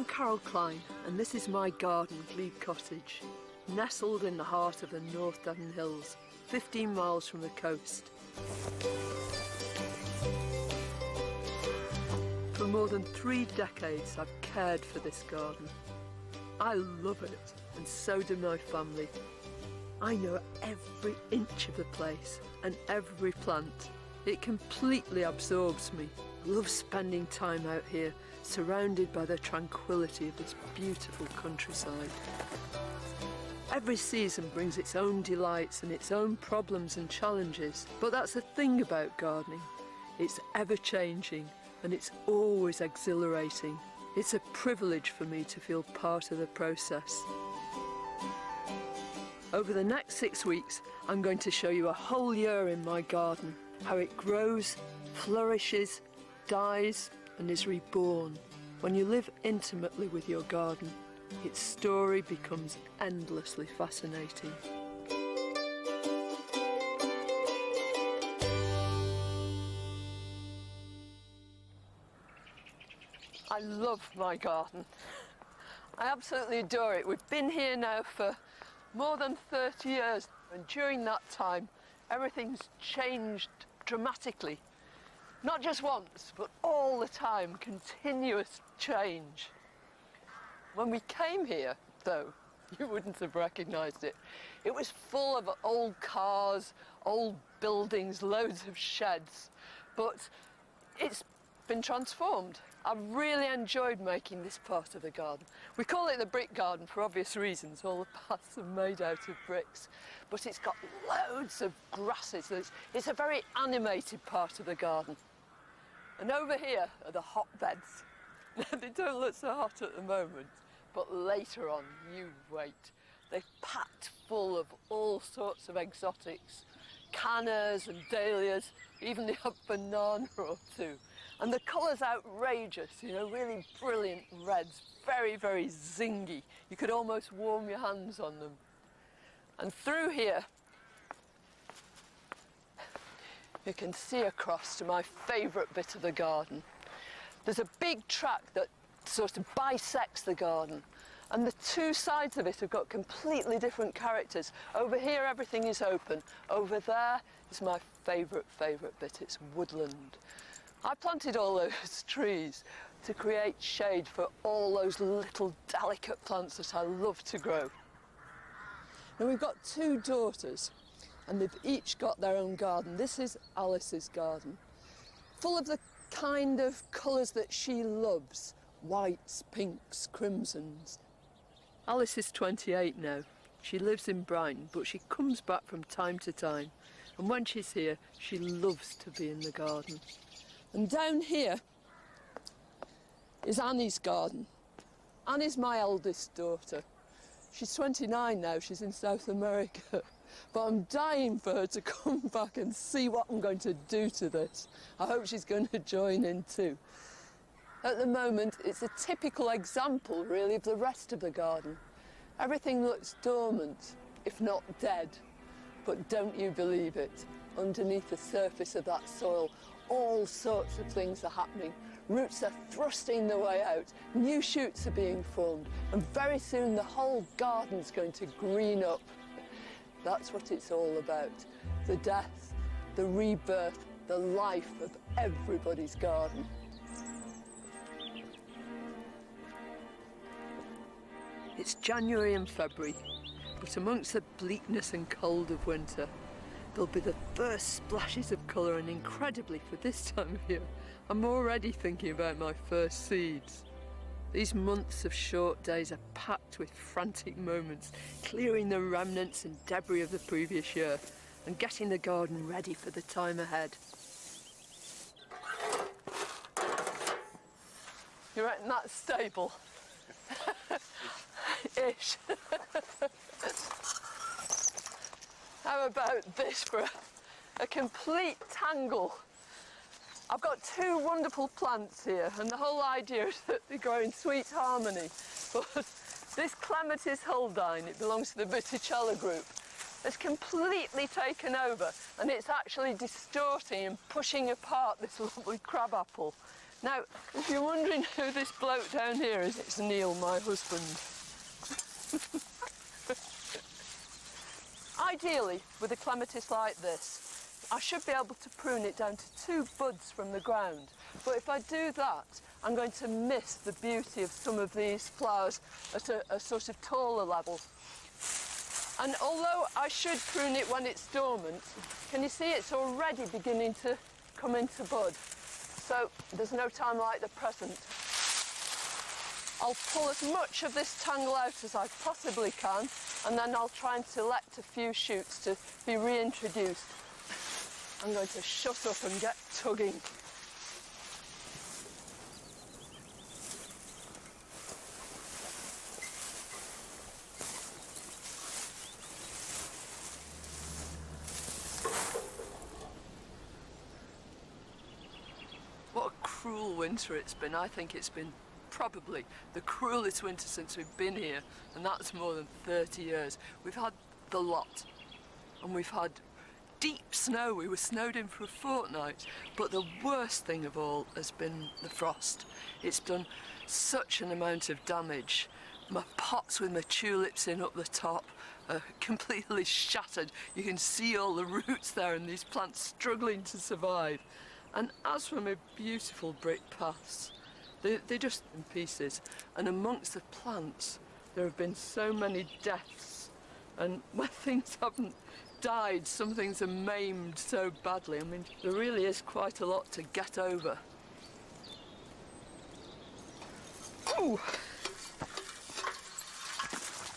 I'm Carol Klein, and this is my garden, Glebe Cottage, nestled in the heart of the North Devon Hills, 15 miles from the coast. For more than 3 decades, I've cared for this garden. I love it, and so do my family. I know every inch of the place and every plant. It completely absorbs me. I love spending time out here, surrounded by the tranquility of this beautiful countryside. Every season brings its own delights and its own problems and challenges, but that's the thing about gardening. It's ever-changing and it's always exhilarating. It's a privilege for me to feel part of the process. Over the next 6 weeks, I'm going to show you a whole year in my garden, how it grows, flourishes, dies and is reborn. When you live intimately with your garden, its story becomes endlessly fascinating. I love my garden. I absolutely adore it. We've been here now for more than 30 years, and during that time, everything's changed dramatically. Not just once, but all the time, continuous change. When we came here, though, you wouldn't have recognised it. It was full of old cars, old buildings, loads of sheds, but it's been transformed. I've really enjoyed making this part of the garden. We call it the brick garden for obvious reasons. All the paths are made out of bricks, but it's got loads of grasses. It's a very animated part of the garden. And over here are the hotbeds. They don't look so hot at the moment, but later on, you wait. They're packed full of all sorts of exotics, cannas and dahlias, even the odd banana or two. And the colour's outrageous, you know, really brilliant reds, very, very zingy. You could almost warm your hands on them. And through here, you can see across to my favourite bit of the garden. There's a big track that sort of bisects the garden, and the 2 sides of it have got completely different characters. Over here everything is open. Over there is my favourite bit, it's woodland. I planted all those trees to create shade for all those little delicate plants that I love to grow. Now we've got 2 daughters, and they've each got their own garden. This is Alice's garden, full of the kind of colours that she loves, whites, pinks, crimsons. Alice is 28 now. She lives in Brighton, but she comes back from time to time, and when she's here, she loves to be in the garden. And down here is Annie's garden. Annie's my eldest daughter. She's 29 now, she's in South America. But I'm dying for her to come back and see what I'm going to do to this. I hope she's going to join in too. At the moment, it's a typical example, really, of the rest of the garden. Everything looks dormant, if not dead. But don't you believe it? Underneath the surface of that soil, all sorts of things are happening. Roots are thrusting their way out, new shoots are being formed, and very soon the whole garden's going to green up. That's what it's all about. The death, the rebirth, the life of everybody's garden. It's January and February, but amongst the bleakness and cold of winter, there'll be the first splashes of colour, and incredibly for this time of year, I'm already thinking about my first seeds. These months of short days are packed with frantic moments, clearing the remnants and debris of the previous year and getting the garden ready for the time ahead. You reckon that's stable? Ish. How about this for a complete tangle? I've got 2 wonderful plants here, and the whole idea is that they grow in sweet harmony. But this Clematis Huldine, it belongs to the Botticella group, has completely taken over, and it's actually distorting and pushing apart this lovely crabapple. Now, if you're wondering who this bloke down here is, it's Neil, my husband. Ideally, with a clematis like this, I should be able to prune it down to 2 buds from the ground. But if I do that, I'm going to miss the beauty of some of these flowers at a sort of taller level. And although I should prune it when it's dormant, can you see it's already beginning to come into bud? So there's no time like the present. I'll pull as much of this tangle out as I possibly can, and then I'll try and select a few shoots to be reintroduced. I'm going to shut up and get tugging. What a cruel winter it's been. I think it's been probably the cruelest winter since we've been here, and that's more than 30 years. We've had the lot, and we've had deep snow. We were snowed in for a fortnight, but the worst thing of all has been the frost. It's done such an amount of damage. My pots with my tulips in up the top are completely shattered. You can see all the roots there and these plants struggling to survive. And as for my beautiful brick paths, they're just in pieces. And amongst the plants, there have been so many deaths. And when things haven't died, some things are maimed so badly. I mean, there really is quite a lot to get over. Ooh!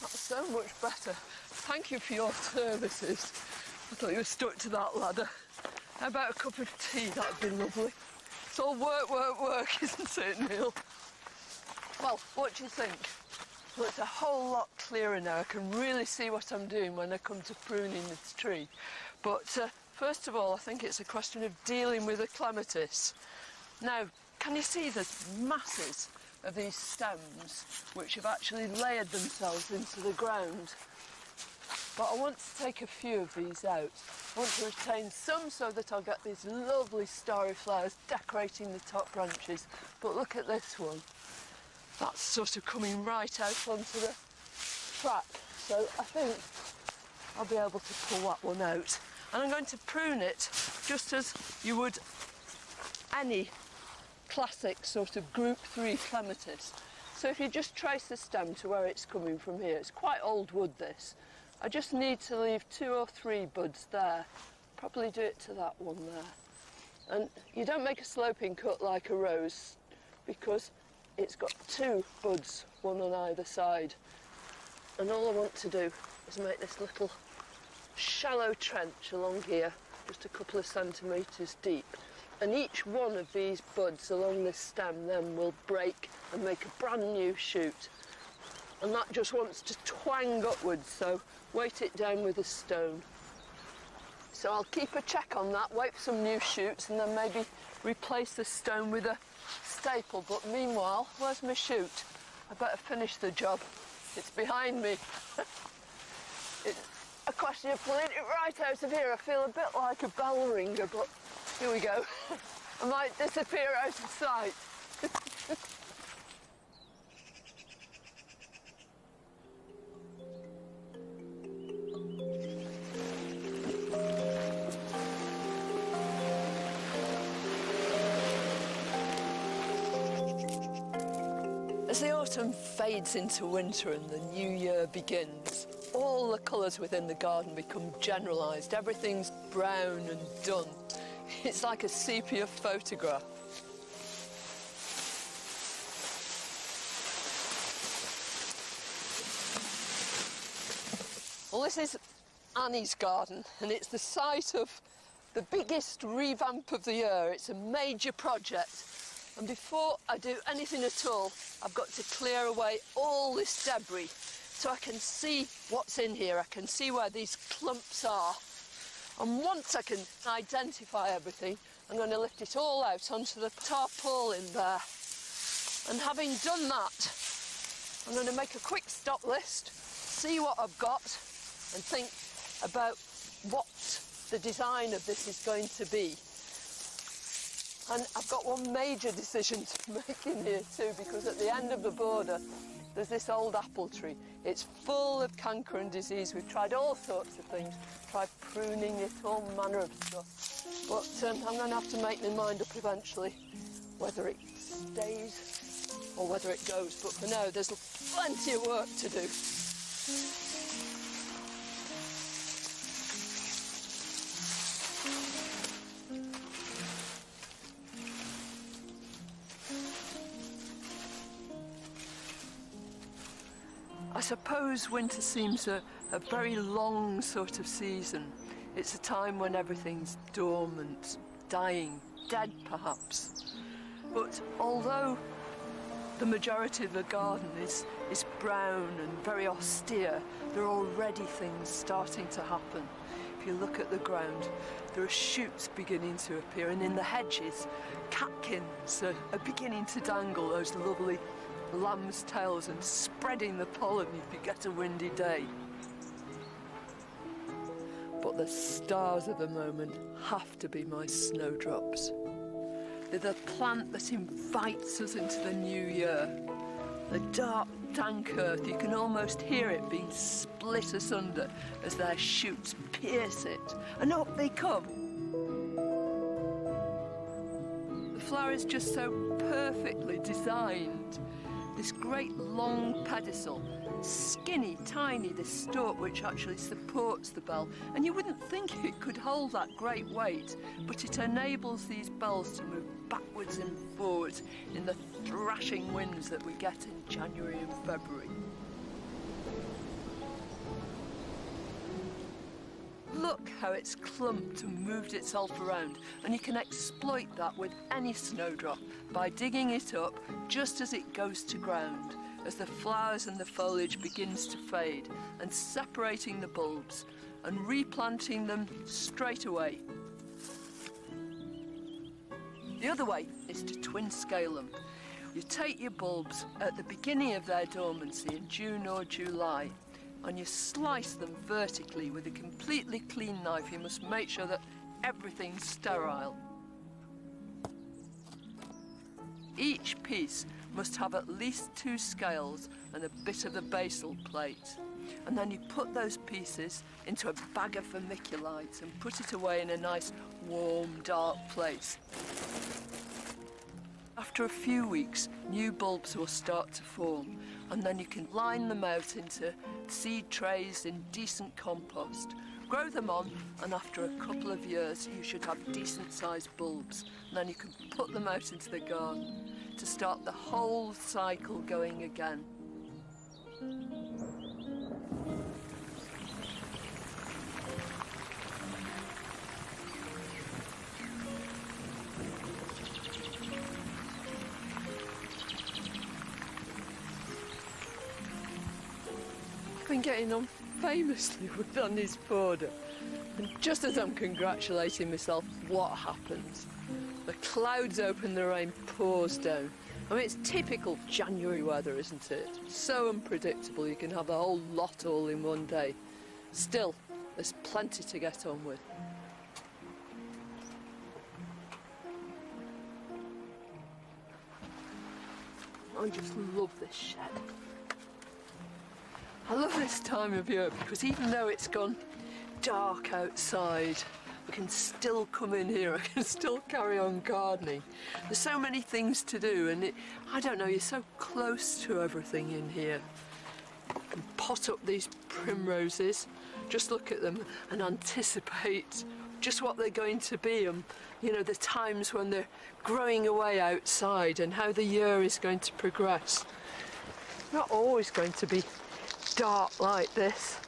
That's so much better. Thank you for your services. I thought you were stuck to that ladder. How about a cup of tea? That'd be lovely. It's all work, work, work, isn't it, Neil? Well, what do you think? Well, it's a whole lot clearer now. I can really see what I'm doing when I come to pruning this tree. But first of all, I think it's a question of dealing with the clematis. Now, can you see there's masses of these stems which have actually layered themselves into the ground? But I want to take a few of these out. I want to retain some so that I'll get these lovely starry flowers decorating the top branches. But look at this one. That's sort of coming right out onto the track. So I think I'll be able to pull that one out. And I'm going to prune it just as you would any classic sort of group 3 clematis. So if you just trace the stem to where it's coming from here, it's quite old wood this. I just need to leave 2 or 3 buds there. Probably do it to that one there. And you don't make a sloping cut like a rose because it's got 2 buds, one on either side. And all I want to do is make this little shallow trench along here, just a couple of centimetres deep. And each one of these buds along this stem then will break and make a brand new shoot. And that just wants to twang upwards, so weight it down with a stone. So I'll keep a check on that, wait for some new shoots, and then maybe replace the stone with a staple. But meanwhile, where's my shoot? I better finish the job. It's behind me. It's a question of pulling it right out of here. I feel a bit like a bell ringer, but here we go. I might disappear out of sight. As the autumn fades into winter and the new year begins, all the colours within the garden become generalised. Everything's brown and done. It's like a sepia photograph. Well, this is Annie's garden, and it's the site of the biggest revamp of the year. It's a major project. And before I do anything at all, I've got to clear away all this debris so I can see what's in here. I can see where these clumps are. And once I can identify everything, I'm going to lift it all out onto the tarpaulin there. And having done that, I'm going to make a quick stop list, see what I've got, and think about what the design of this is going to be. And I've got one major decision to make in here too, because at the end of the border there's this old apple tree. It's full of canker and disease. We've tried all sorts of things, tried pruning it, all manner of stuff. But I'm going to have to make my mind up eventually whether it stays or whether it goes. But for now, there's plenty of work to do. I suppose winter seems a very long sort of season. It's a time when everything's dormant, dying, dead perhaps. But although the majority of the garden is brown and very austere, there are already things starting to happen. If you look at the ground, there are shoots beginning to appear, and in the hedges, catkins are beginning to dangle those lovely lamb's tails and spreading the pollen if you get a windy day. But the stars of the moment have to be my snowdrops. They're the plant that invites us into the new year. The dark, dank earth, you can almost hear it being split asunder as their shoots pierce it, and up they come. The flower is just so perfectly designed. This great long pedicel, skinny, tiny, this stalk which actually supports the bell, and you wouldn't think it could hold that great weight, but it enables these bells to move backwards and forwards in the thrashing winds that we get in January and February. Look how it's clumped and moved itself around, and you can exploit that with any snowdrop by digging it up just as it goes to ground, as the flowers and the foliage begins to fade, and separating the bulbs and replanting them straight away. The other way is to twin scale them. You take your bulbs at the beginning of their dormancy in June or July, and you slice them vertically with a completely clean knife. You must make sure that everything's sterile. Each piece must have at least 2 scales and a bit of the basal plate. And then you put those pieces into a bag of vermiculites and put it away in a nice, warm, dark place. After a few weeks, new bulbs will start to form, and then you can line them out into seed trays in decent compost. Grow them on, and after a couple of years, you should have decent-sized bulbs. And then you can put them out into the garden to start the whole cycle going again. I've been getting on famously with on this border, and just as I'm congratulating myself, what happens? The clouds open, the rain pours down. I mean, it's typical January weather, isn't it? So unpredictable, you can have a whole lot all in one day. Still, there's plenty to get on with. I just love this shed. I love this time of year because even though it's gone dark outside, we can still come in here, I can still carry on gardening. There's so many things to do, and I don't know, you're so close to everything in here. You can pot up these primroses, just look at them and anticipate just what they're going to be, and you know, the times when they're growing away outside and how the year is going to progress. It's not always going to be dark like this.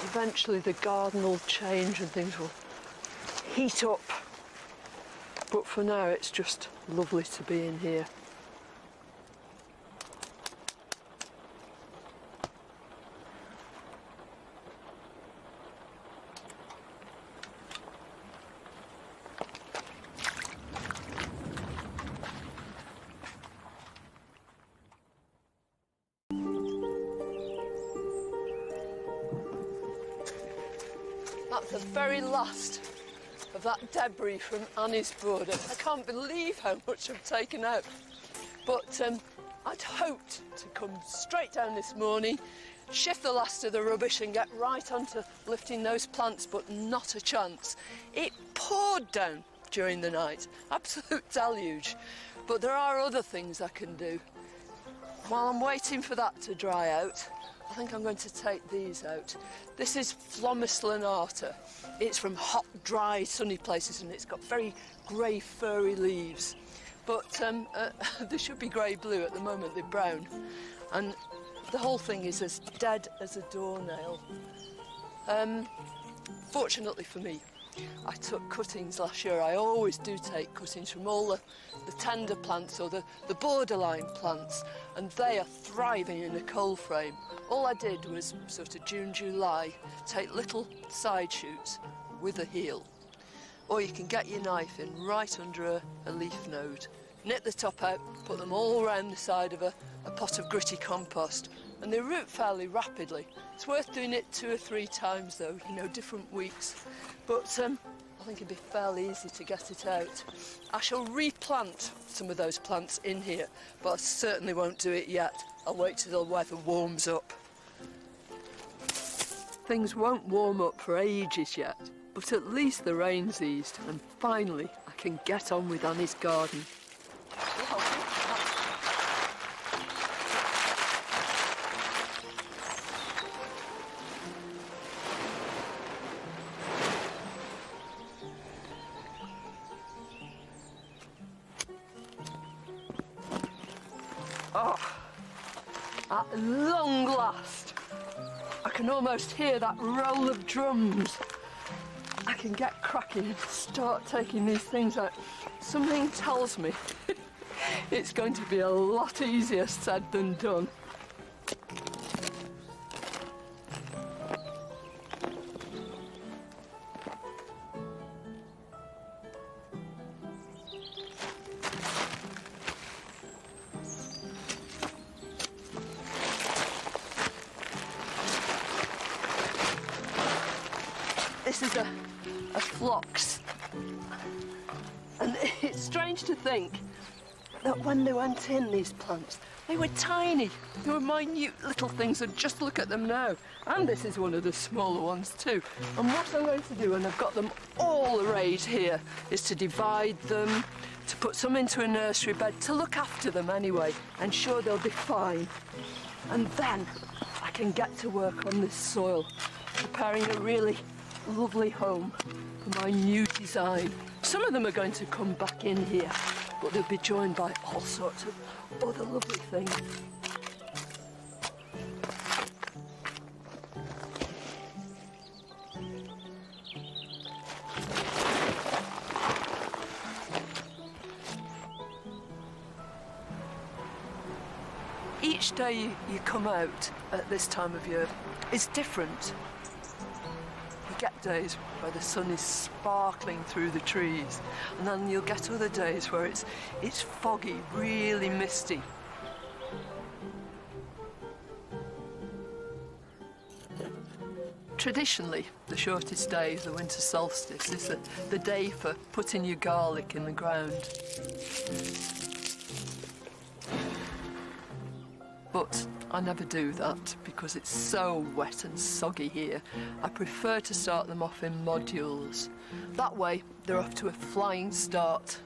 Eventually the garden will change and things will heat up. But for now it's just lovely to be in here. That's the very last of that debris from Annie's border. I can't believe how much I've taken out. But I'd hoped to come straight down this morning, shift the last of the rubbish and get right onto lifting those plants, but not a chance. It poured down during the night, absolute deluge. But there are other things I can do. While I'm waiting for that to dry out, I think I'm going to take these out. This is Phlomis lanata. It's from hot, dry, sunny places, and it's got very grey, furry leaves. But they should be grey-blue. At the moment, they're brown. And the whole thing is as dead as a doornail. Fortunately for me, I took cuttings last year. I always do take cuttings from all the tender plants or the borderline plants, and they are thriving in a cold frame. All I did was sort of June, July, take little side shoots with a heel. Or you can get your knife in right under a leaf node, nip the top out, put them all around the side of a pot of gritty compost, and they root fairly rapidly. It's worth doing it 2 or 3 times though, you know, different weeks. But I think it'd be fairly easy to get it out. I shall replant some of those plants in here, but I certainly won't do it yet. I'll wait till the weather warms up. Things won't warm up for ages yet, but at least the rain's eased, and finally I can get on with Annie's garden. Oh, at long last, I can almost hear that roll of drums. I can get cracking and start taking these things out. Something tells me it's going to be a lot easier said than done. This is a phlox, and it's strange to think that when they went in, these plants, they were tiny. They were minute little things, and just look at them now. And this is one of the smaller ones too. And what I'm going to do, and I've got them all arrayed here, is to divide them, to put some into a nursery bed, to look after them anyway, and sure they'll be fine. And then I can get to work on this soil, preparing a really lovely home for my new design. Some of them are going to come back in here, but they'll be joined by all sorts of other lovely things. Each day you come out at this time of year is different. You get days where the sun is sparkling through the trees, and then you'll get other days where it's foggy, really misty. Traditionally, the shortest day of the winter solstice is the day for putting your garlic in the ground. But I never do that because it's so wet and soggy here. I prefer to start them off in modules. That way, they're off to a flying start.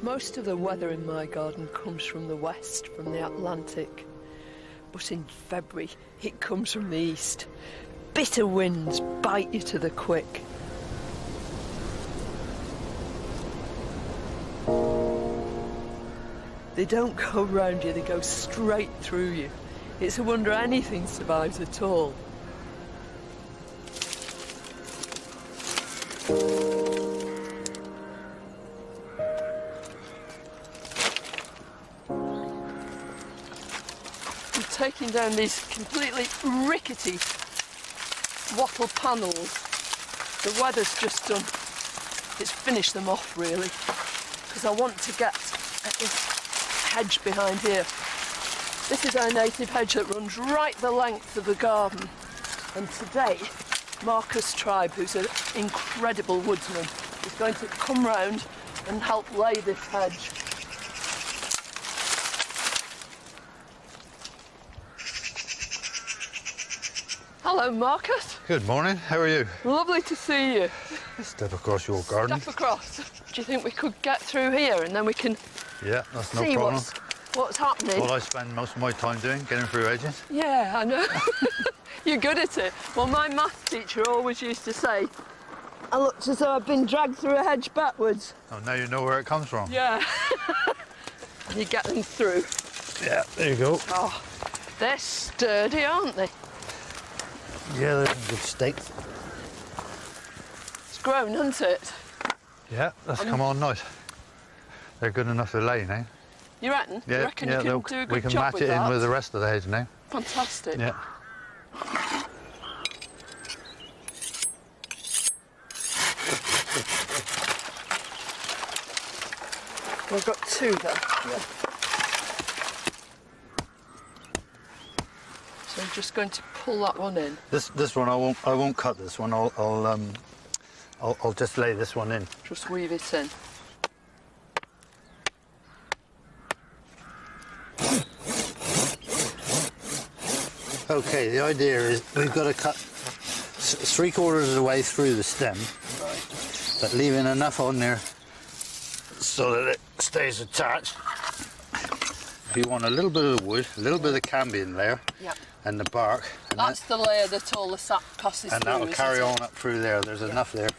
Most of the weather in my garden comes from the west, from the Atlantic. But in February, it comes from the east. Bitter winds bite you to the quick. They don't go round you, they go straight through you. It's a wonder anything survives at all. Taking down these completely rickety wattle panels The weather's just done, it's finished them off really, because I want to get at this hedge behind here. This is our native hedge that runs right the length of the garden. And today, Marcus Tribe, who's an incredible woodsman, is going to come round and help lay this hedge. Hello, Marcus. Good morning, how are you? Lovely to see you. Step across your garden. Step across. Do you think we could get through here and then we can Yeah, that's no see problem. what's happening? What I spend most of my time doing, getting through edges. Yeah, I know. You're good at it. Well, my maths teacher always used to say, I looked as though I'd been dragged through a hedge backwards. Oh, now you know where it comes from. Yeah. And you get them through. Yeah, there you go. Oh, they're sturdy, aren't they? Yeah, they're in good state. It's grown, hasn't it? Yeah, that's come on nice. They're good enough to lay now. You reckon? Yeah, you reckon yeah, you can do a good we can job match with it that? in with the rest of the hedge now. Fantastic. Yeah. We've got two there. Yeah. So I'm just going to pull that one in. This one I won't cut this one. I'll just lay this one in. Just weave it in. Okay, the idea is we've got to cut 3/4 of the way through the stem, but leaving enough on there so that it stays attached. You want a little bit of the wood, a little bit of cambium layer, Yep. and the bark. And That's the layer that all the sap passes and through, that'll carry isn't it? on up through there. There's enough there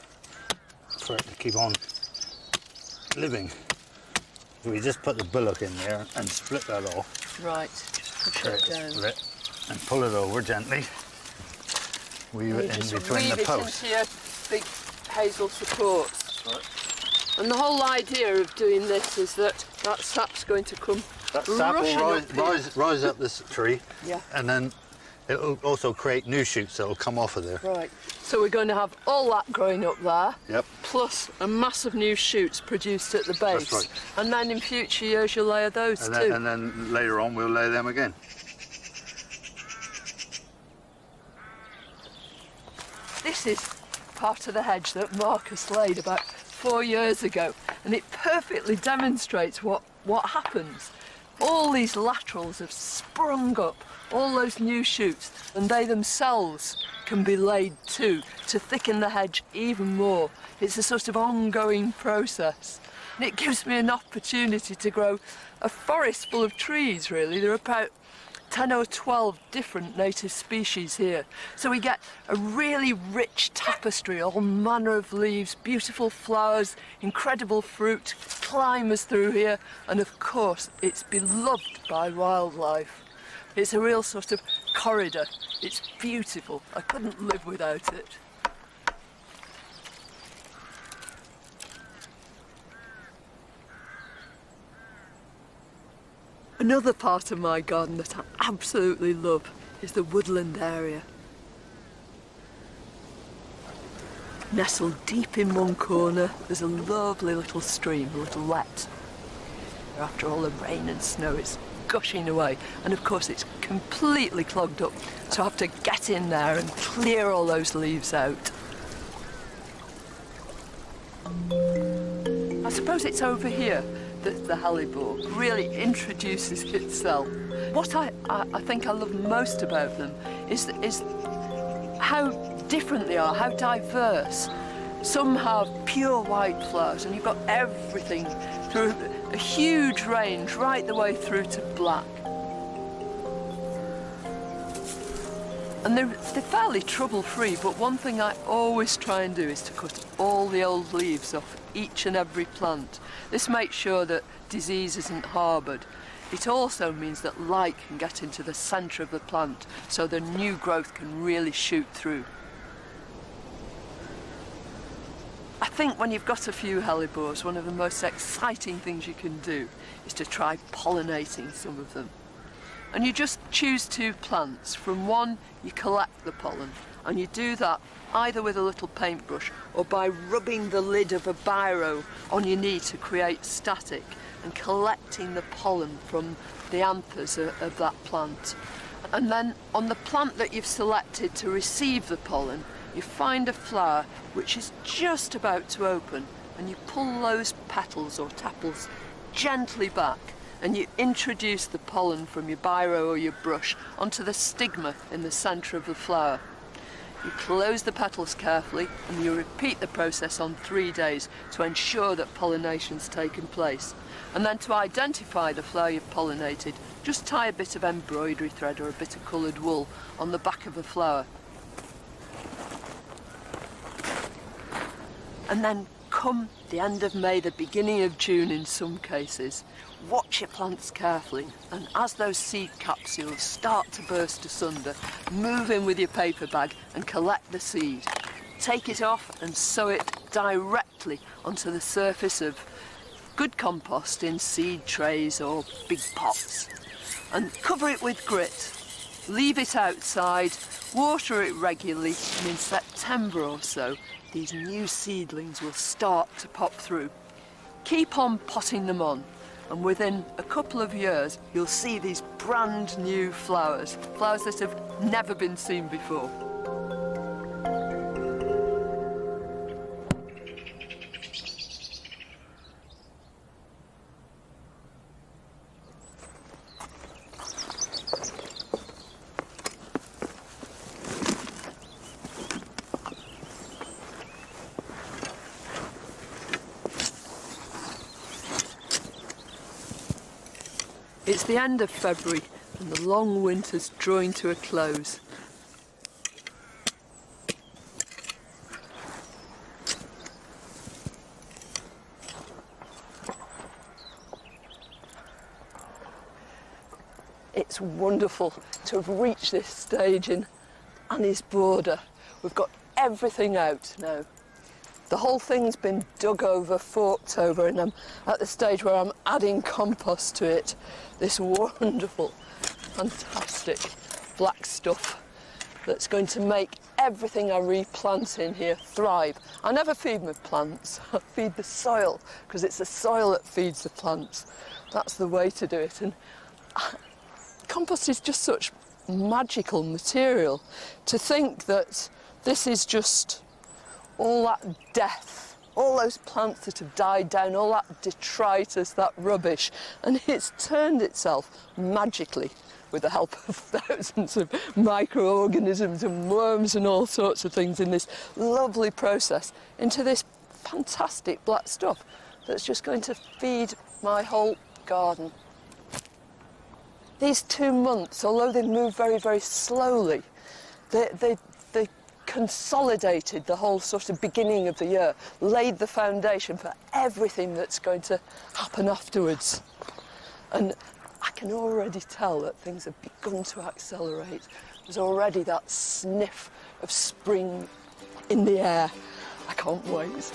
for it to keep on living. If we just put the bullock in there and split that off, Right, push it down. split, and pull it over gently. Weave it in Just between weave the it posts. into your big hazel supports. Right. And the whole idea of doing this is that sap's going to come That sap rushing will up here. rise up this tree, Yeah. and then it'll also create new shoots that'll come off of there. Right. So we're going to have all that growing up there, Yep. plus a mass of new shoots produced at the base. That's right. And then in future years you'll layer those And too. then later on we'll lay them again. This is part of the hedge that Marcus laid about 4 years ago, and it perfectly demonstrates what happens. All these laterals have sprung up, all those new shoots, and they themselves can be laid too to thicken the hedge even more. It's a sort of ongoing process, and it gives me an opportunity to grow a forest full of trees, really. There are about 10 or 12 different native species here. So we get a really rich tapestry, all manner of leaves, beautiful flowers, incredible fruit, climbers through here, and of course it's beloved by wildlife. It's a real sort of corridor. It's beautiful. I couldn't live without it. Another part of my garden that I absolutely love is the woodland area. Nestled deep in one corner, there's a lovely little stream, a little let. After all the rain and snow, it's gushing away, and of course it's completely clogged up, so I have to get in there and clear all those leaves out. I suppose it's over here that the hellebore really introduces itself. What I think I love most about them is how different they are, how diverse. Some have pure white flowers, and you've got everything through a huge range right the way through to black. And they're fairly trouble-free, but one thing I always try and do is to cut all the old leaves off each and every plant. This makes sure that disease isn't harboured. It also means that light can get into the centre of the plant, so the new growth can really shoot through. I think when you've got a few hellebores, one of the most exciting things you can do is to try pollinating some of them. And you just choose 2 plants. From one, you collect the pollen, And you do that either with a little paintbrush or by rubbing the lid of a biro on your knee to create static and collecting the pollen from the anthers of that plant. And then on the plant that you've selected to receive the pollen, you find a flower which is just about to open, and you pull those petals or tepals gently back, and you introduce the pollen from your biro or your brush onto the stigma in the centre of the flower. You close the petals carefully, and you repeat the process on 3 days to ensure that pollination's taken place. And then to identify the flower you've pollinated, just tie a bit of embroidery thread or a bit of coloured wool on the back of the flower. And then come the end of May, the beginning of June in some cases, watch your plants carefully, and as those seed capsules start to burst asunder, move in with your paper bag and collect the seed. Take it off and sow it directly onto the surface of good compost in seed trays or big pots. And cover it with grit. Leave it outside, water it regularly, and in September or so, these new seedlings will start to pop through. Keep on potting them on, and within a couple of years, you'll see these brand new flowers, flowers that have never been seen before. It's the end of February and the long winter's drawing to a close. It's wonderful to have reached this stage in Annie's border. We've got everything out now. The whole thing's been dug over, forked over, and I'm at the stage where I'm adding compost to it. This wonderful, fantastic black stuff that's going to make everything I replant in here thrive. I never feed my plants, I feed the soil, because it's the soil that feeds the plants. That's the way to do it. And compost is just such magical material. To think that this is just all that death, all those plants that have died down, all that detritus, that rubbish, and it's turned itself magically, with the help of thousands of microorganisms and worms and all sorts of things in this lovely process, into this fantastic black stuff that's just going to feed my whole garden. These 2 months, although they move very, very slowly, they consolidated the whole sort of beginning of the year, laid the foundation for everything that's going to happen afterwards. And I can already tell that things have begun to accelerate. There's already that sniff of spring in the air. I can't wait.